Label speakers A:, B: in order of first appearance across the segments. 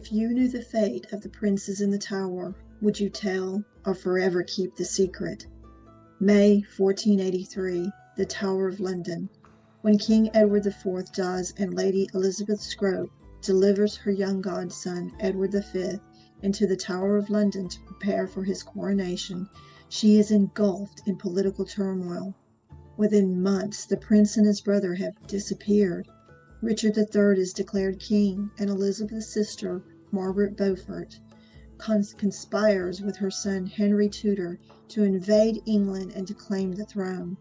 A: If you knew the fate of the princes in the Tower, would you tell or forever keep the secret? May 1483, the Tower of London. When King Edward IV dies and Lady Elizabeth Scrope delivers her young godson, Edward V, into the Tower of London to prepare for his coronation, she is engulfed in political turmoil. Within months, the prince and his brother have disappeared. Richard III is declared king, and Elizabeth's sister, Margaret Beaufort, conspires with her son Henry Tudor to invade England and to claim the throne.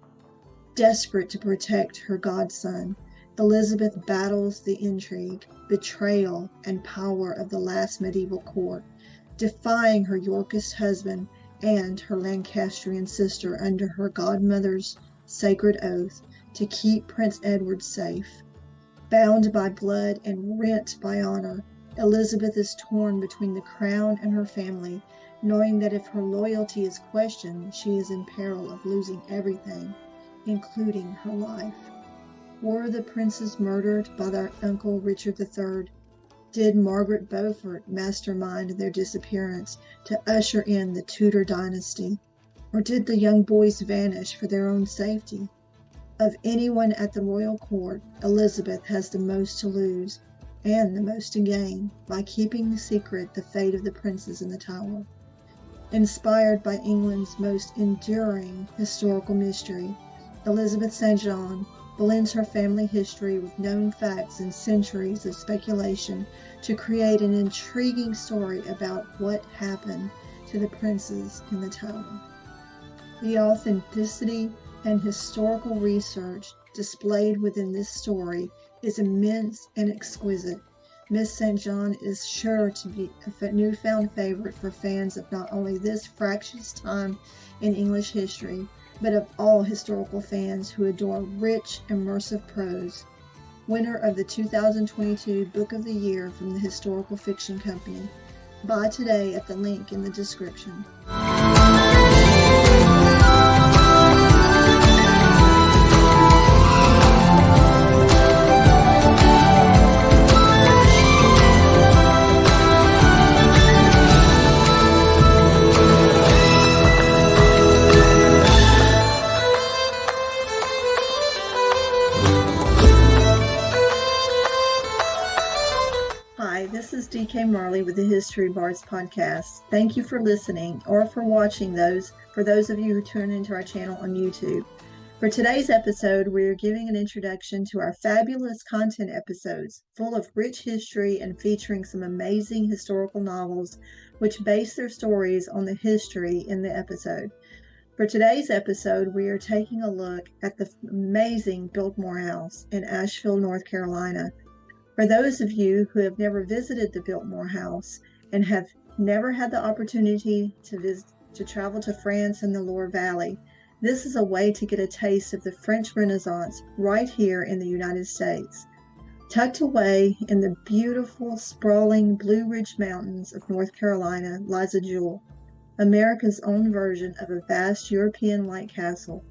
A: Desperate to protect her godson, Elizabeth battles the intrigue, betrayal, and power of the last medieval court, defying her Yorkist husband and her Lancastrian sister under her godmother's sacred oath to keep Prince Edward safe. Bound by blood and rent by honor, Elizabeth is torn between the crown and her family, knowing that if her loyalty is questioned, she is in peril of losing everything, including her life. Were the princes murdered by their uncle Richard III? Did Margaret Beaufort mastermind their disappearance to usher in the Tudor dynasty? Or did the young boys vanish for their own safety? Of anyone at the royal court, Elizabeth has the most to lose and the most to gain by keeping secret the fate of the princes in the Tower. Inspired by England's most enduring historical mystery, Elizabeth St. John blends her family history with known facts and centuries of speculation to create an intriguing story about what happened to the princes in the Tower. The authenticity and historical research displayed within this story is immense and exquisite. Miss St. John is sure to be a newfound favorite for fans of not only this fractious time in English history, but of all historical fans who adore rich, immersive prose. Winner of the 2022 Book of the Year from the Historical Fiction Company. Buy today at the link in the description. Hi, this is DK Marley with the History Bards podcast. Thank you for listening or for watching for those of you who tune into our channel on YouTube. For today's episode, we are giving an introduction to our fabulous content episodes, full of rich history and featuring some amazing historical novels which base their stories on the history in the episode. For today's episode, we are taking a look at the amazing Biltmore House in Asheville, North Carolina. For those of you who have never visited the Biltmore House and have never had the opportunity to travel to France and the Loire Valley, this is a way to get a taste of the French Renaissance right here in the United States. Tucked away in the beautiful, sprawling Blue Ridge Mountains of North Carolina lies a jewel, America's own version of a vast European-like castle.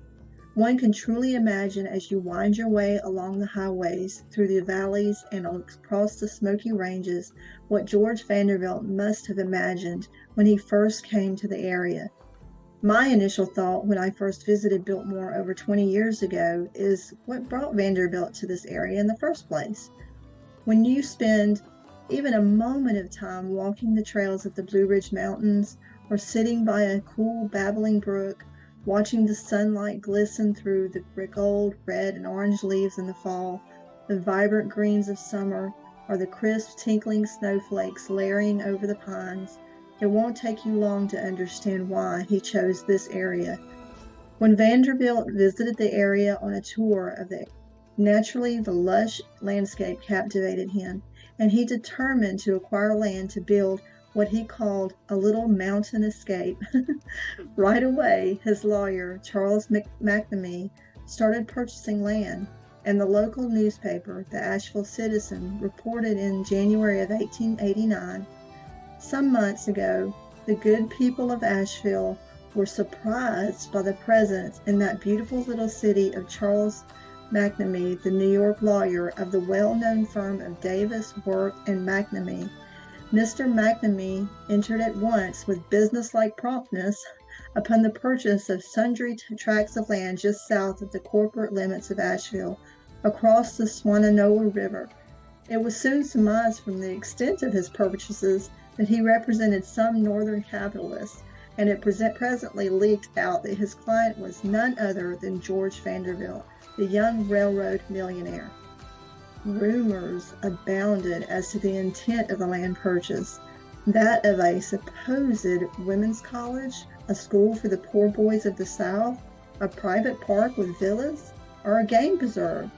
A: One can truly imagine as you wind your way along the highways, through the valleys, and across the Smoky Ranges, what George Vanderbilt must have imagined when he first came to the area. My initial thought when I first visited Biltmore over 20 years ago is what brought Vanderbilt to this area in the first place. When you spend even a moment of time walking the trails of the Blue Ridge Mountains or sitting by a cool babbling brook, watching the sunlight glisten through the gold, red, and orange leaves in the fall, the vibrant greens of summer, or the crisp, tinkling snowflakes layering over the pines, it won't take you long to understand why he chose this area. When Vanderbilt visited the area on a tour of the lush landscape captivated him, and he determined to acquire land to build what he called a little mountain escape. Right away, his lawyer, Charles McNamee, started purchasing land, and the local newspaper, the Asheville Citizen, reported in January of 1889, "Some months ago, the good people of Asheville were surprised by the presence in that beautiful little city of Charles McNamee, the New York lawyer of the well-known firm of Davis, Work, and McNamee, Mr. McNamee entered at once with businesslike promptness upon the purchase of sundry tracts of land just south of the corporate limits of Asheville, across the Shenandoah River. It was soon surmised from the extent of his purchases that he represented some northern capitalist, and it presently leaked out that his client was none other than George Vanderbilt, the young railroad millionaire. Rumors abounded as to the intent of the land purchase, that of a supposed women's college, a school for the poor boys of the South, a private park with villas, or a game preserve,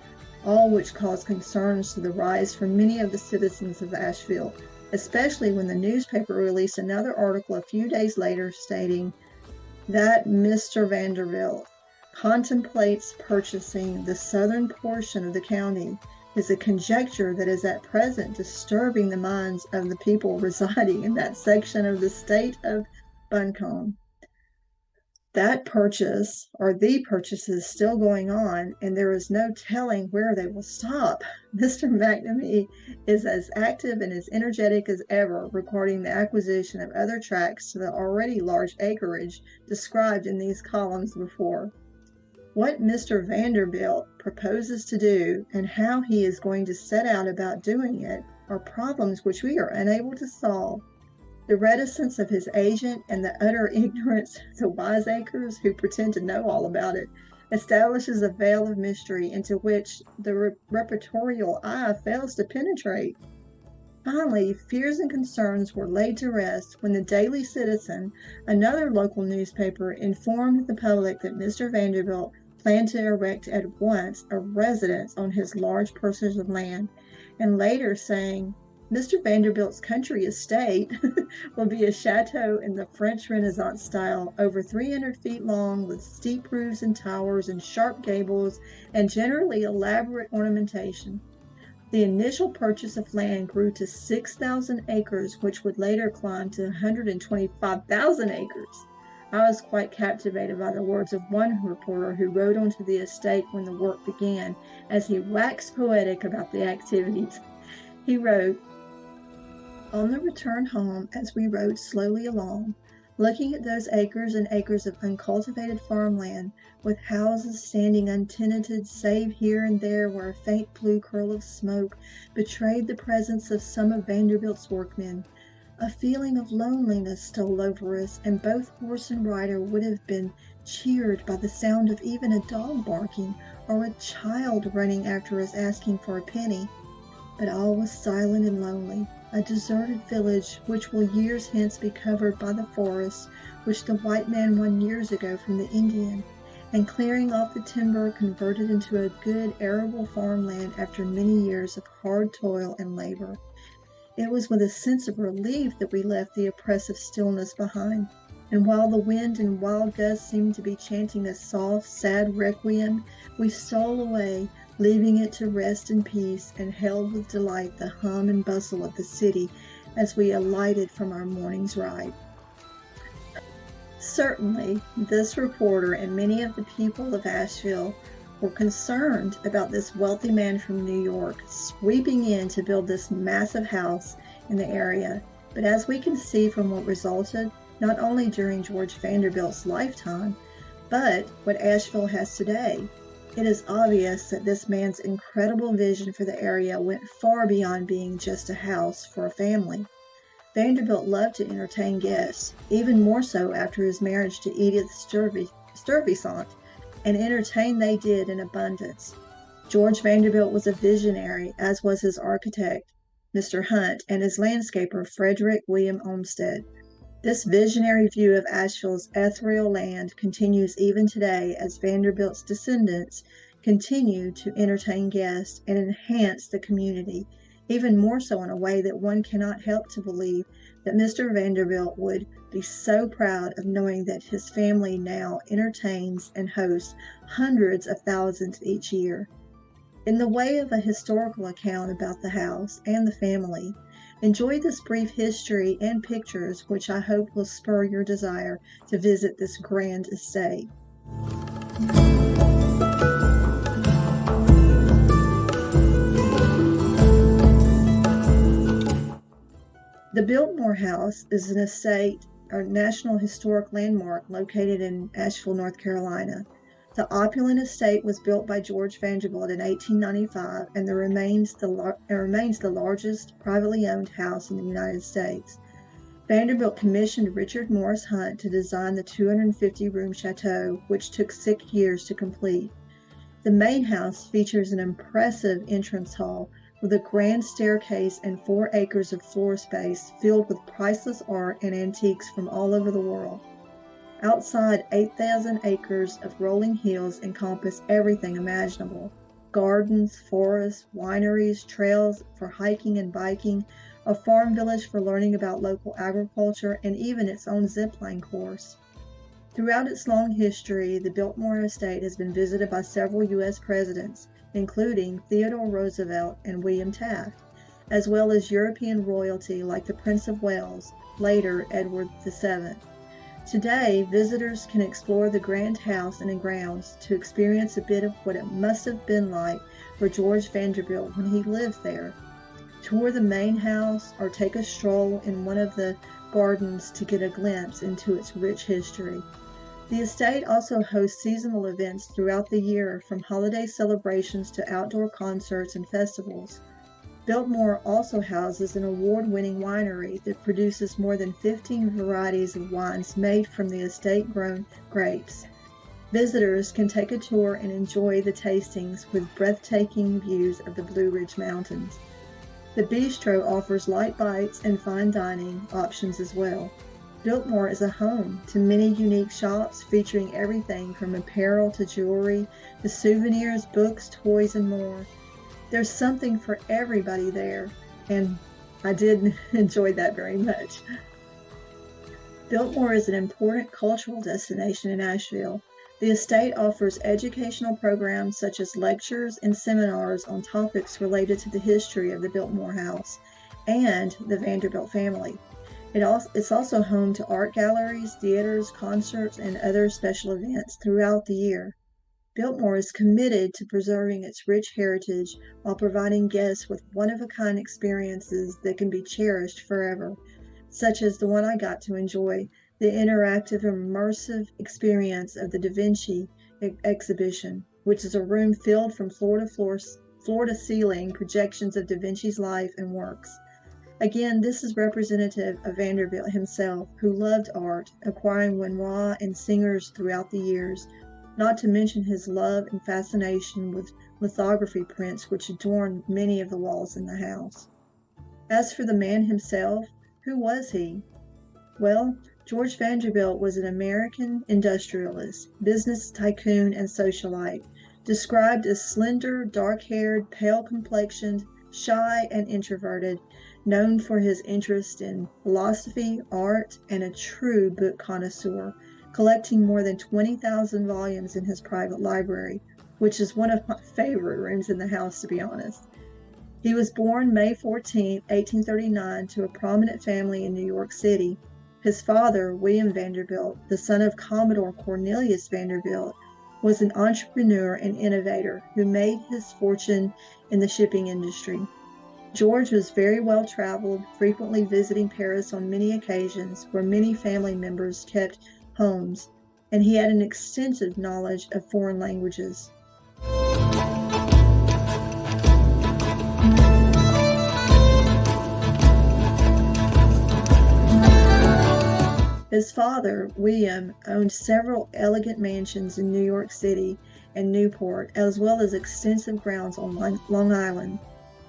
A: all which caused concerns to rise from many of the citizens of Asheville, especially when the newspaper released another article a few days later stating that Mr. Vanderbilt contemplates purchasing the southern portion of the county is a conjecture that is at present disturbing the minds of the people residing in that section of the state of Buncombe. That purchase, or the purchase, is still going on, and there is no telling where they will stop. Mr. McNamee is as active and as energetic as ever regarding the acquisition of other tracts to the already large acreage described in these columns before. What Mr. Vanderbilt proposes to do and how he is going to set out about doing it are problems which we are unable to solve. The reticence of his agent and the utter ignorance of the wiseacres who pretend to know all about it establishes a veil of mystery into which the reportorial eye fails to penetrate. Finally, fears and concerns were laid to rest when the Daily Citizen, another local newspaper, informed the public that Mr. Vanderbilt planned to erect at once a residence on his large parcels of land, and later saying, Mr. Vanderbilt's country estate will be a chateau in the French Renaissance style, over 300 feet long, with steep roofs and towers and sharp gables and generally elaborate ornamentation. The initial purchase of land grew to 6,000 acres, which would later climb to 125,000 acres. I was quite captivated by the words of one reporter who rode onto the estate when the work began, as he waxed poetic about the activities. He wrote, "On the return home, as we rode slowly along, looking at those acres and acres of uncultivated farmland, with houses standing untenanted save here and there where a faint blue curl of smoke betrayed the presence of some of Vanderbilt's workmen, a feeling of loneliness stole over us, and both horse and rider would have been cheered by the sound of even a dog barking or a child running after us asking for a penny. But all was silent and lonely, a deserted village which will years hence be covered by the forest which the white man won years ago from the Indian, and clearing off the timber converted into a good arable farmland after many years of hard toil and labor. It was with a sense of relief that we left the oppressive stillness behind, and while the wind and wild gusts seemed to be chanting a soft, sad requiem, we stole away, leaving it to rest in peace, and hailed with delight the hum and bustle of the city as we alighted from our morning's ride." Certainly, this reporter and many of the people of Asheville were concerned about this wealthy man from New York sweeping in to build this massive house in the area, but as we can see from what resulted, not only during George Vanderbilt's lifetime, but what Asheville has today, it is obvious that this man's incredible vision for the area went far beyond being just a house for a family. Vanderbilt loved to entertain guests, even more so after his marriage to Edith Stuyvesant, and entertain they did in abundance. George Vanderbilt was a visionary, as was his architect, Mr. Hunt, and his landscaper, Frederick William Olmsted. This visionary view of Asheville's ethereal land continues even today as Vanderbilt's descendants continue to entertain guests and enhance the community, even more so in a way that one cannot help to believe that Mr. Vanderbilt would be so proud of knowing that his family now entertains and hosts hundreds of thousands each year. In the way of a historical account about the house and the family, enjoy this brief history and pictures which I hope will spur your desire to visit this grand estate. The Biltmore House is an estate or National Historic Landmark located in Asheville, North Carolina. The opulent estate was built by George Vanderbilt in 1895 and remains the largest privately owned house in the United States. Vanderbilt commissioned Richard Morris Hunt to design the 250-room chateau, which took 6 years to complete. The main house features an impressive entrance hall with a grand staircase and 4 acres of floor space filled with priceless art and antiques from all over the world. Outside, 8,000 acres of rolling hills encompass everything imaginable: gardens, forests, wineries, trails for hiking and biking, a farm village for learning about local agriculture, and even its own zipline course. Throughout its long history, the Biltmore Estate has been visited by several U.S. presidents, including Theodore Roosevelt and William Taft, as well as European royalty like the Prince of Wales, later Edward VII. Today, visitors can explore the grand house and grounds to experience a bit of what it must have been like for George Vanderbilt when he lived there. Tour the main house or take a stroll in one of the gardens to get a glimpse into its rich history. The estate also hosts seasonal events throughout the year, from holiday celebrations to outdoor concerts and festivals. Biltmore also houses an award-winning winery that produces more than 15 varieties of wines made from the estate-grown grapes. Visitors can take a tour and enjoy the tastings with breathtaking views of the Blue Ridge Mountains. The bistro offers light bites and fine dining options as well. Biltmore is a home to many unique shops featuring everything from apparel to jewelry to souvenirs, books, toys, and more. There's something for everybody there, and I did enjoy that very much. Biltmore is an important cultural destination in Asheville. The estate offers educational programs such as lectures and seminars on topics related to the history of the Biltmore House and the Vanderbilt family. It's also home to art galleries, theaters, concerts, and other special events throughout the year. Biltmore is committed to preserving its rich heritage while providing guests with one-of-a-kind experiences that can be cherished forever, such as the one I got to enjoy, the interactive, immersive experience of the Da Vinci exhibition, which is a room filled from floor to ceiling projections of Da Vinci's life and works. Again, this is representative of Vanderbilt himself, who loved art, acquiring Renoir and singers throughout the years, not to mention his love and fascination with lithography prints which adorn many of the walls in the house. As for the man himself, who was he? Well, George Vanderbilt was an American industrialist, business tycoon, and socialite, described as slender, dark-haired, pale-complexioned, shy, and introverted, known for his interest in philosophy, art, and a true book connoisseur, collecting more than 20,000 volumes in his private library, which is one of my favorite rooms in the house, to be honest. He was born May 14, 1839, to a prominent family in New York City. His father, William Vanderbilt, the son of Commodore Cornelius Vanderbilt, was an entrepreneur and innovator who made his fortune in the shipping industry. George was very well traveled, frequently visiting Paris on many occasions, where many family members kept homes, and he had an extensive knowledge of foreign languages. His father, William, owned several elegant mansions in New York City and Newport, as well as extensive grounds on Long Island.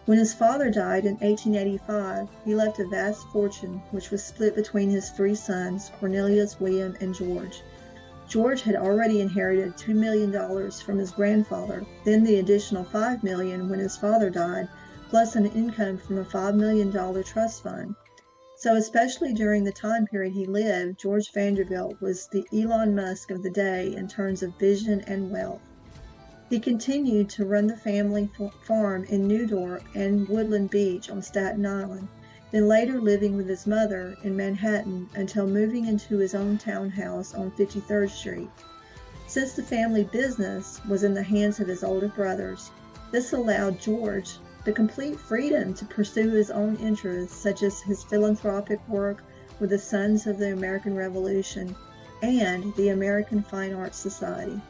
A: When his father died in 1885, he left a vast fortune, which was split between his 3 sons, Cornelius, William, and George. George had already inherited $2 million from his grandfather, then the additional $5 million when his father died, plus an income from a $5 million trust fund. So especially during the time period he lived, George Vanderbilt was the Elon Musk of the day in terms of vision and wealth. He continued to run the family farm in New Dorp and Woodland Beach on Staten Island, then later living with his mother in Manhattan until moving into his own townhouse on 53rd Street. Since the family business was in the hands of his older brothers, this allowed George the complete freedom to pursue his own interests, such as his philanthropic work with the Sons of the American Revolution and the American Fine Arts Society.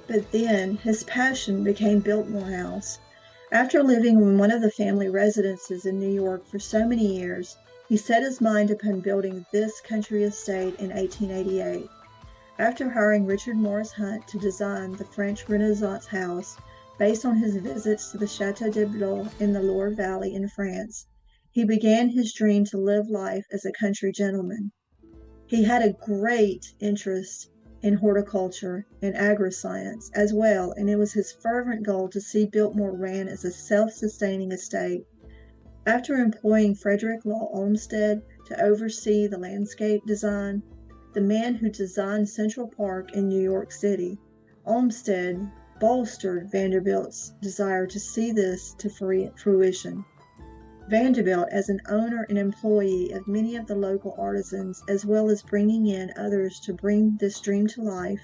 A: But then his passion became Biltmore House. After living in one of the family residences in New York for so many years, he set his mind upon building this country estate in 1888. After hiring Richard Morris Hunt to design the French Renaissance house, based on his visits to the Château de Blois in the Loire Valley in France, he began his dream to live life as a country gentleman. He had a great interest in horticulture and agri-science as well, and it was his fervent goal to see Biltmore ran as a self-sustaining estate. After employing Frederick Law Olmsted to oversee the landscape design, the man who designed Central Park in New York City, Olmsted bolstered Vanderbilt's desire to see this to fruition. Vanderbilt, as an owner and employee of many of the local artisans, as well as bringing in others to bring this dream to life,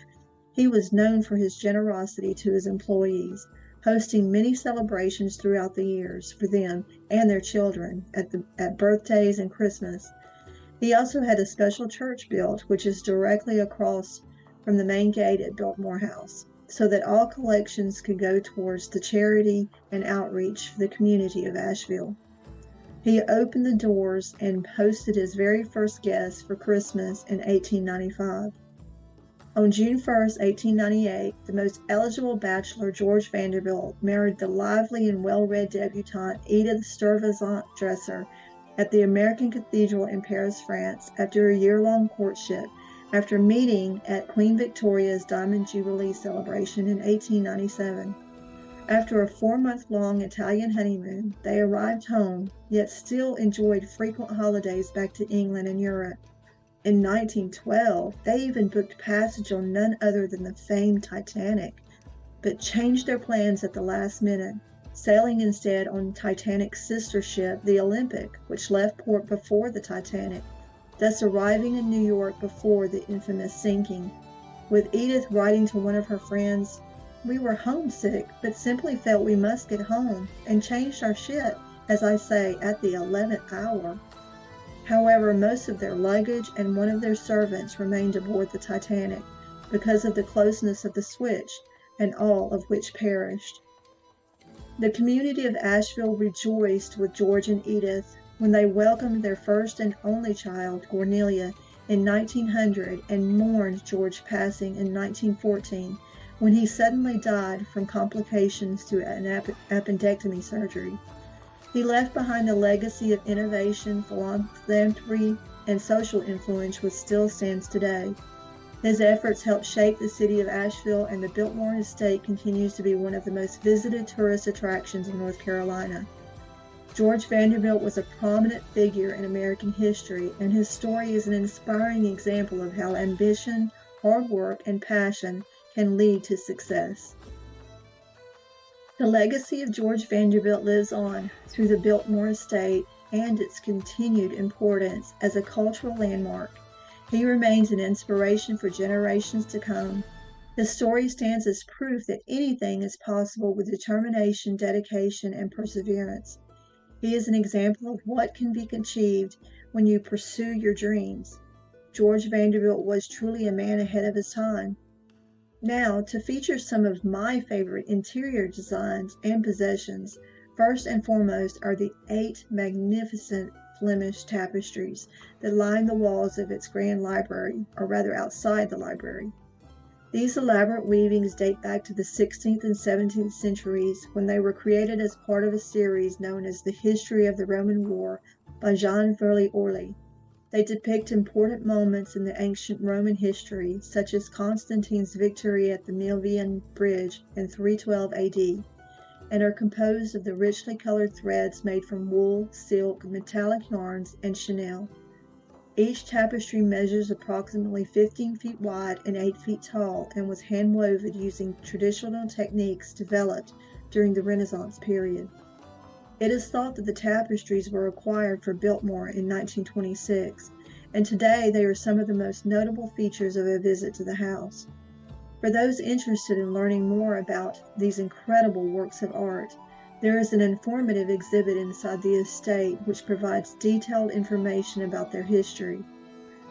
A: he was known for his generosity to his employees, hosting many celebrations throughout the years for them and their children at birthdays and Christmas. He also had a special church built, which is directly across from the main gate at Biltmore House, so that all collections could go towards the charity and outreach for the community of Asheville. He opened the doors and hosted his very first guests for Christmas in 1895. On June 1, 1898, the most eligible bachelor, George Vanderbilt, married the lively and well-read debutante Edith Stuyvesant Dresser at the American Cathedral in Paris, France, after a year-long courtship, after meeting at Queen Victoria's Diamond Jubilee celebration in 1897. After a 4-month-long Italian honeymoon, they arrived home, yet still enjoyed frequent holidays back to England and Europe. In 1912, they even booked passage on none other than the famed Titanic, but changed their plans at the last minute, sailing instead on Titanic's sister ship, the Olympic, which left port before the Titanic, thus arriving in New York before the infamous sinking. With Edith writing to one of her friends, "We were homesick, but simply felt we must get home, and changed our ship, as I say, at the 11th hour." However, most of their luggage and one of their servants remained aboard the Titanic because of the closeness of the switch, and all of which perished. The community of Asheville rejoiced with George and Edith when they welcomed their first and only child, Cornelia, in 1900 and mourned George's passing in 1914 when he suddenly died from complications to an appendectomy surgery. He left behind a legacy of innovation, philanthropy, and social influence which still stands today. His efforts helped shape the city of Asheville, and the Biltmore Estate continues to be one of the most visited tourist attractions in North Carolina. George Vanderbilt was a prominent figure in American history, and his story is an inspiring example of how ambition, hard work, and passion can lead to success. The legacy of George Vanderbilt lives on through the Biltmore Estate and its continued importance as a cultural landmark. He remains an inspiration for generations to come. His story stands as proof that anything is possible with determination, dedication, and perseverance. He is an example of what can be achieved when you pursue your dreams. George Vanderbilt was truly a man ahead of his time. Now, to feature some of my favorite interior designs and possessions, first and foremost are the 8 magnificent Flemish tapestries that line the walls of its grand library, or rather outside the library. These elaborate weavings date back to the 16th and 17th centuries when they were created as part of a series known as The History of the Roman War by Jean Verly-Orly. They depict important moments in the ancient Roman history, such as Constantine's victory at the Milvian Bridge in 312 AD, and are composed of the richly colored threads made from wool, silk, metallic yarns, and chenille. Each tapestry measures approximately 15 feet wide and 8 feet tall and was hand-woven using traditional techniques developed during the Renaissance period. It is thought that the tapestries were acquired for Biltmore in 1926, and today they are some of the most notable features of a visit to the house. For those interested in learning more about these incredible works of art, there is an informative exhibit inside the estate which provides detailed information about their history.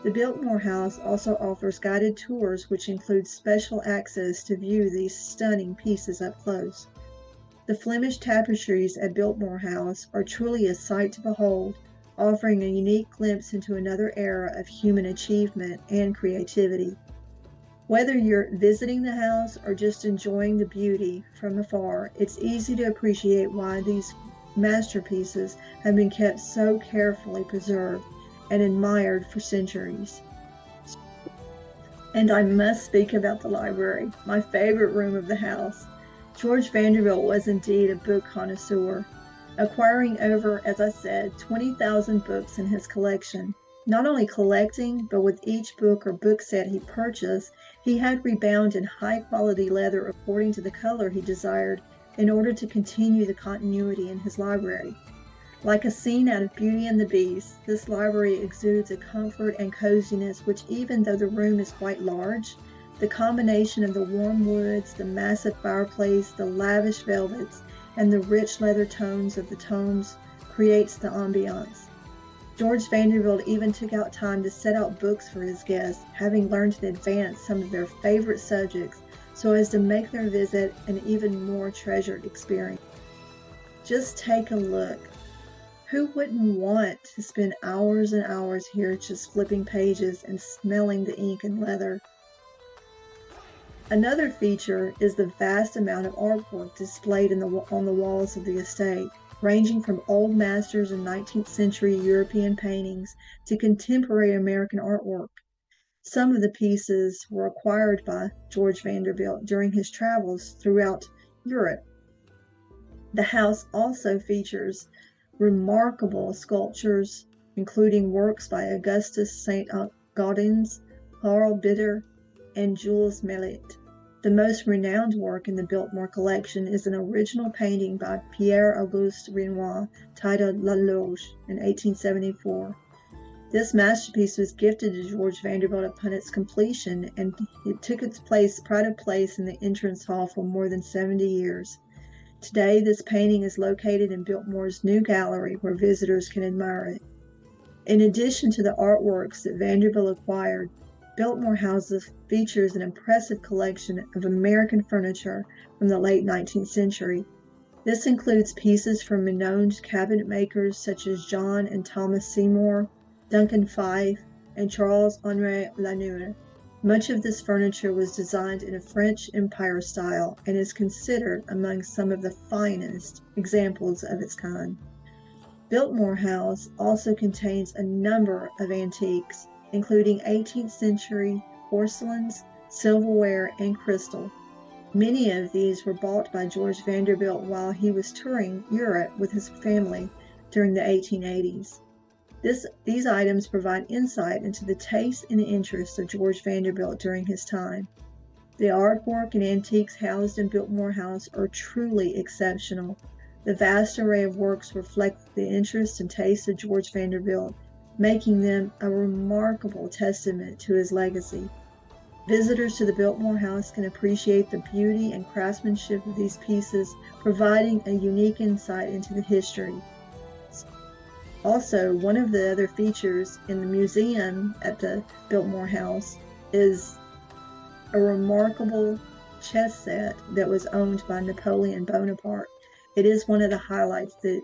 A: The Biltmore House also offers guided tours which include special access to view these stunning pieces up close. The Flemish tapestries at Biltmore House are truly a sight to behold, offering a unique glimpse into another era of human achievement and creativity. Whether you're visiting the house or just enjoying the beauty from afar, it's easy to appreciate why these masterpieces have been kept so carefully preserved and admired for centuries. And I must speak about the library, my favorite room of the house. George Vanderbilt was indeed a book connoisseur, acquiring over, as I said, 20,000 books in his collection. Not only collecting, but with each book or book set he purchased, he had rebound in high-quality leather according to the color he desired in order to continue the continuity in his library. Like a scene out of Beauty and the Beast, this library exudes a comfort and coziness which, even though the room is quite large, the combination of the warm woods, the massive fireplace, the lavish velvets, and the rich leather tones of the tomes creates the ambiance. George Vanderbilt even took out time to set out books for his guests, having learned in advance some of their favorite subjects so as to make their visit an even more treasured experience. Just take a look. Who wouldn't want to spend hours and hours here just flipping pages and smelling the ink and leather? Another feature is the vast amount of artwork displayed on the walls of the estate, ranging from old masters and 19th century European paintings to contemporary American artwork. Some of the pieces were acquired by George Vanderbilt during his travels throughout Europe. The house also features remarkable sculptures, including works by Augustus St. Gaudens, Karl Bitter, and Jules Millet. The most renowned work in the Biltmore collection is an original painting by Pierre-Auguste Renoir titled La Loge in 1874. This masterpiece was gifted to George Vanderbilt upon its completion, and it took its pride of place in the entrance hall for more than 70 years. Today, this painting is located in Biltmore's new gallery where visitors can admire it. In addition to the artworks that Vanderbilt acquired, Biltmore House features an impressive collection of American furniture from the late 19th century. This includes pieces from renowned cabinet makers such as John and Thomas Seymour, Duncan Phyfe, and Charles-Henri Lanoux. Much of this furniture was designed in a French Empire style and is considered among some of the finest examples of its kind. Biltmore House also contains a number of antiques, including 18th century porcelains, silverware, and crystal. Many of these were bought by George Vanderbilt while he was touring Europe with his family during the 1880s. These items provide insight into the taste and interest of George Vanderbilt during his time. The artwork and antiques housed in Biltmore House are truly exceptional. The vast array of works reflect the interest and taste of George Vanderbilt, making them a remarkable testament to his legacy. Visitors to the Biltmore House can appreciate the beauty and craftsmanship of these pieces, providing a unique insight into the history. Also, one of the other features in the museum at the Biltmore House is a remarkable chess set that was owned by Napoleon Bonaparte. It is one of the highlights that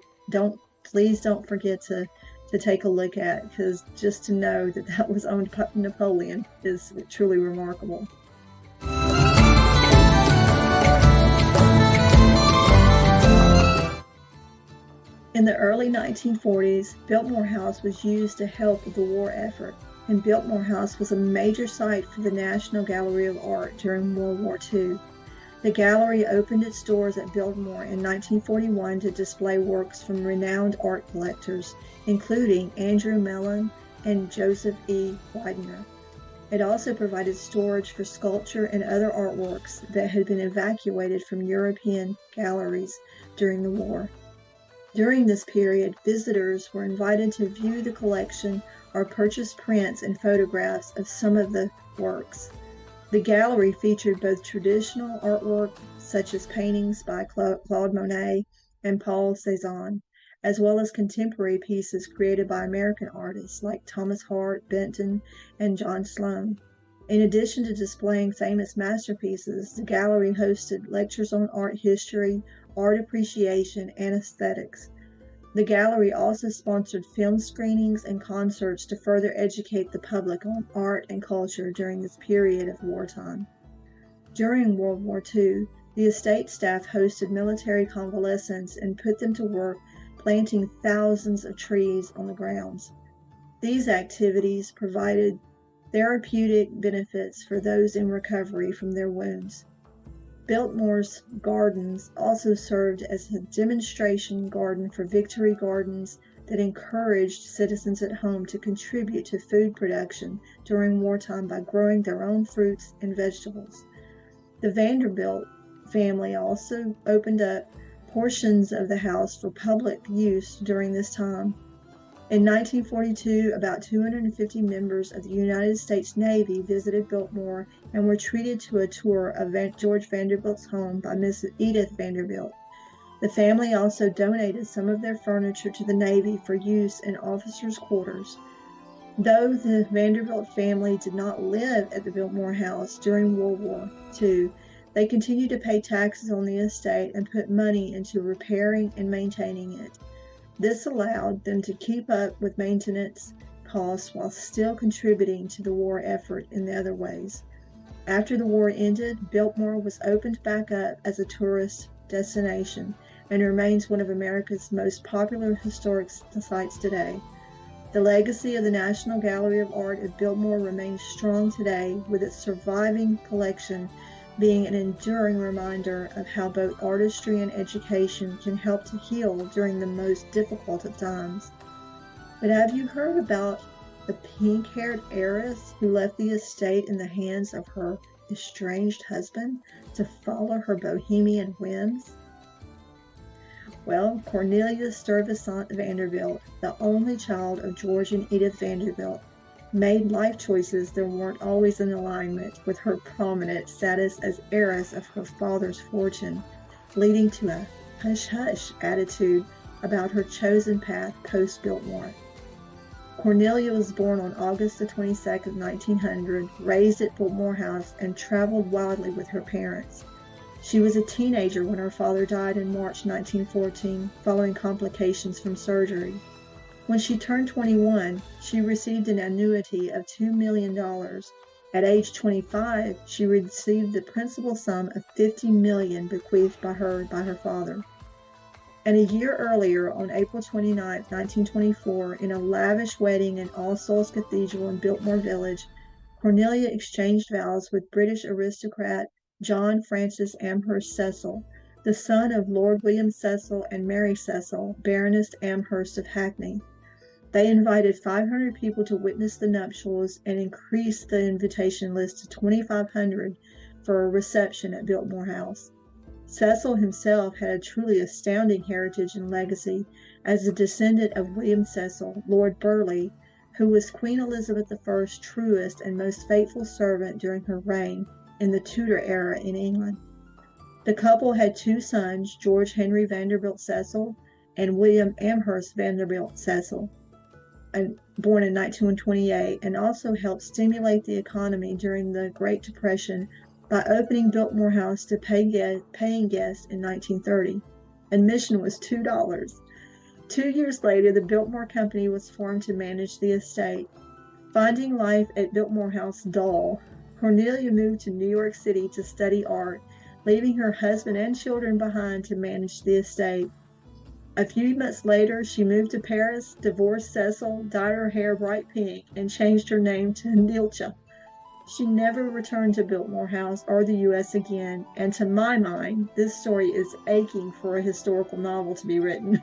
A: please don't forget to take a look at, because just to know that was owned by Napoleon is truly remarkable. In the early 1940s, Biltmore House was used to help with the war effort, and Biltmore House was a major site for the National Gallery of Art during World War II. The gallery opened its doors at Biltmore in 1941 to display works from renowned art collectors, including Andrew Mellon and Joseph E. Widener. It also provided storage for sculpture and other artworks that had been evacuated from European galleries during the war. During this period, visitors were invited to view the collection or purchase prints and photographs of some of the works. The gallery featured both traditional artwork, such as paintings by Claude Monet and Paul Cézanne, as well as contemporary pieces created by American artists like Thomas Hart Benton and John Sloan. In addition to displaying famous masterpieces, the gallery hosted lectures on art history, art appreciation, and aesthetics. The gallery also sponsored film screenings and concerts to further educate the public on art and culture during this period of wartime. During World War II, the estate staff hosted military convalescents and put them to work planting thousands of trees on the grounds. These activities provided therapeutic benefits for those in recovery from their wounds. Biltmore's Gardens also served as a demonstration garden for Victory Gardens that encouraged citizens at home to contribute to food production during wartime by growing their own fruits and vegetables. The Vanderbilt family also opened up portions of the house for public use during this time. In 1942, about 250 members of the United States Navy visited Biltmore and were treated to a tour of George Vanderbilt's home by Mrs. Edith Vanderbilt. The family also donated some of their furniture to the Navy for use in officers' quarters. Though the Vanderbilt family did not live at the Biltmore house during World War II, they continued to pay taxes on the estate and put money into repairing and maintaining it. This allowed them to keep up with maintenance costs while still contributing to the war effort in the other ways. After the war ended, Biltmore was opened back up as a tourist destination and remains one of America's most popular historic sites today. The legacy of the National Gallery of Art at Biltmore remains strong today, with its surviving collection being an enduring reminder of how both artistry and education can help to heal during the most difficult of times. But have you heard about the pink-haired heiress who left the estate in the hands of her estranged husband to follow her bohemian whims? Well, Cornelia Stuyvesant Vanderbilt, the only child of George and Edith Vanderbilt, made life choices that weren't always in alignment with her prominent status as heiress of her father's fortune, leading to a hush-hush attitude about her chosen path post-Biltmore. Cornelia was born on August 22, 1900, raised at Biltmore House, and traveled widely with her parents. She was a teenager when her father died in March 1914, following complications from surgery. When she turned 21, she received an annuity of $2 million. At age 25, she received the principal sum of $50 million bequeathed by her father. And a year earlier, on April 29, 1924, in a lavish wedding in All Souls Cathedral in Biltmore Village, Cornelia exchanged vows with British aristocrat John Francis Amherst Cecil, the son of Lord William Cecil and Mary Cecil, Baroness Amherst of Hackney. They invited 500 people to witness the nuptials and increased the invitation list to 2,500 for a reception at Biltmore House. Cecil himself had a truly astounding heritage and legacy as a descendant of William Cecil, Lord Burleigh, who was Queen Elizabeth I's truest and most faithful servant during her reign in the Tudor era in England. The couple had two sons, George Henry Vanderbilt Cecil and William Amherst Vanderbilt Cecil, born in 1928, and also helped stimulate the economy during the Great Depression by opening Biltmore House to paying guests in 1930. Admission was $2. 2 years later, the Biltmore Company was formed to manage the estate. Finding life at Biltmore House dull, Cornelia moved to New York City to study art, leaving her husband and children behind to manage the estate. A few months later, she moved to Paris, divorced Cecil, dyed her hair bright pink, and changed her name to Nilcha. She never returned to Biltmore House or the U.S. again, and to my mind, this story is aching for a historical novel to be written.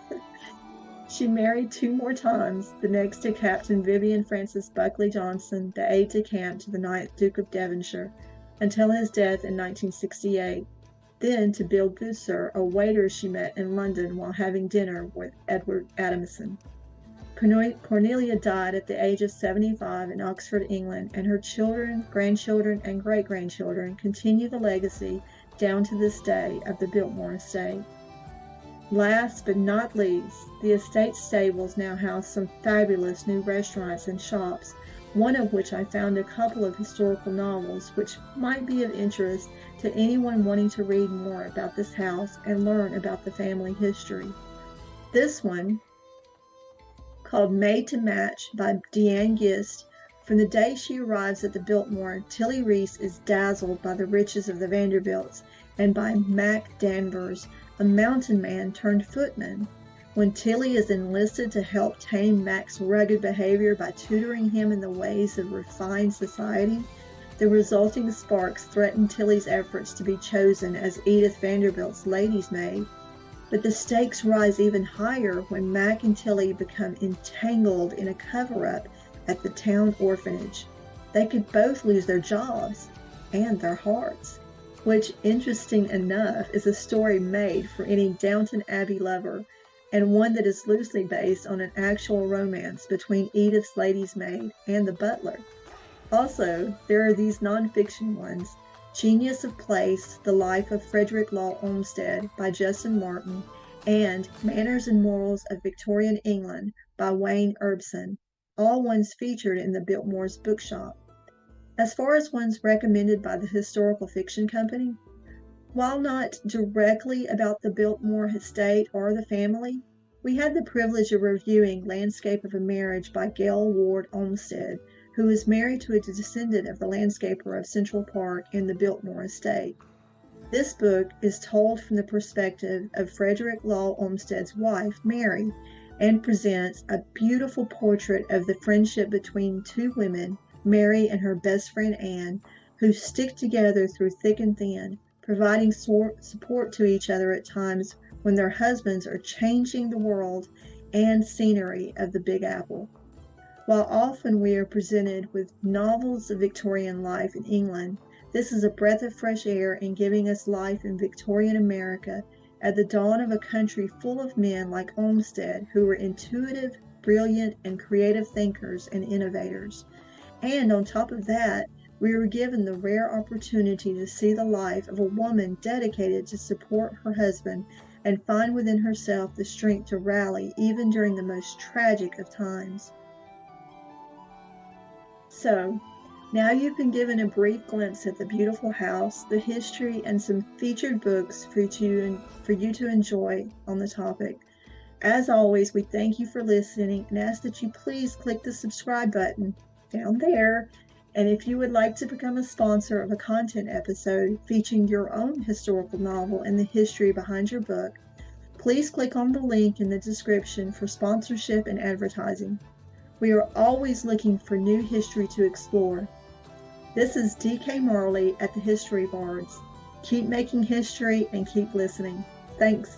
A: She married 2 more times, the next to Captain Vivian Francis Buckley Johnson, the aide-de-camp to the 9th Duke of Devonshire, until his death in 1968. Then to Bill Goodsir, a waiter she met in London while having dinner with Edward Adamson. Cornelia died at the age of 75 in Oxford, England, and her children, grandchildren, and great-grandchildren continue the legacy down to this day of the Biltmore Estate. Last but not least, the estate stables now house some fabulous new restaurants and shops, one of which I found a couple of historical novels which might be of interest to anyone wanting to read more about this house and learn about the family history. This one, called Made to Match by Deanne Gist. From the day she arrives at the Biltmore, Tilly Reese is dazzled by the riches of the Vanderbilts and by Mac Danvers, a mountain man turned footman. When Tilly is enlisted to help tame Mac's rugged behavior by tutoring him in the ways of refined society, the resulting sparks threaten Tilly's efforts to be chosen as Edith Vanderbilt's lady's maid. But the stakes rise even higher when Mac and Tilly become entangled in a cover-up at the town orphanage. They could both lose their jobs and their hearts, which, interesting enough, is a story made for any Downton Abbey lover, and one that is loosely based on an actual romance between Edith's lady's maid and the butler. Also, there are these non-fiction ones: Genius of Place, The Life of Frederick Law Olmsted by Justin Martin, and Manners and Morals of Victorian England by Wayne Erbson, all ones featured in the Biltmore's bookshop. As far as ones recommended by the Historical Fiction Company, while not directly about the Biltmore estate or the family, we had the privilege of reviewing Landscape of a Marriage by Gail Ward Olmsted, who is married to a descendant of the landscaper of Central Park and the Biltmore Estate. This book is told from the perspective of Frederick Law Olmsted's wife, Mary, and presents a beautiful portrait of the friendship between two women, Mary and her best friend Anne, who stick together through thick and thin, providing support to each other at times when their husbands are changing the world and scenery of the Big Apple. While often we are presented with novels of Victorian life in England, this is a breath of fresh air in giving us life in Victorian America at the dawn of a country full of men like Olmsted who were intuitive, brilliant, and creative thinkers and innovators. And on top of that, we were given the rare opportunity to see the life of a woman dedicated to support her husband and find within herself the strength to rally even during the most tragic of times. So, now you've been given a brief glimpse at the beautiful house, the history, and some featured books for you to enjoy on the topic. As always, we thank you for listening and ask that you please click the subscribe button down there. And if you would like to become a sponsor of a content episode featuring your own historical novel and the history behind your book, please click on the link in the description for sponsorship and advertising. We are always looking for new history to explore. This is D.K. Marley at the History Bards. Keep making history and keep listening. Thanks.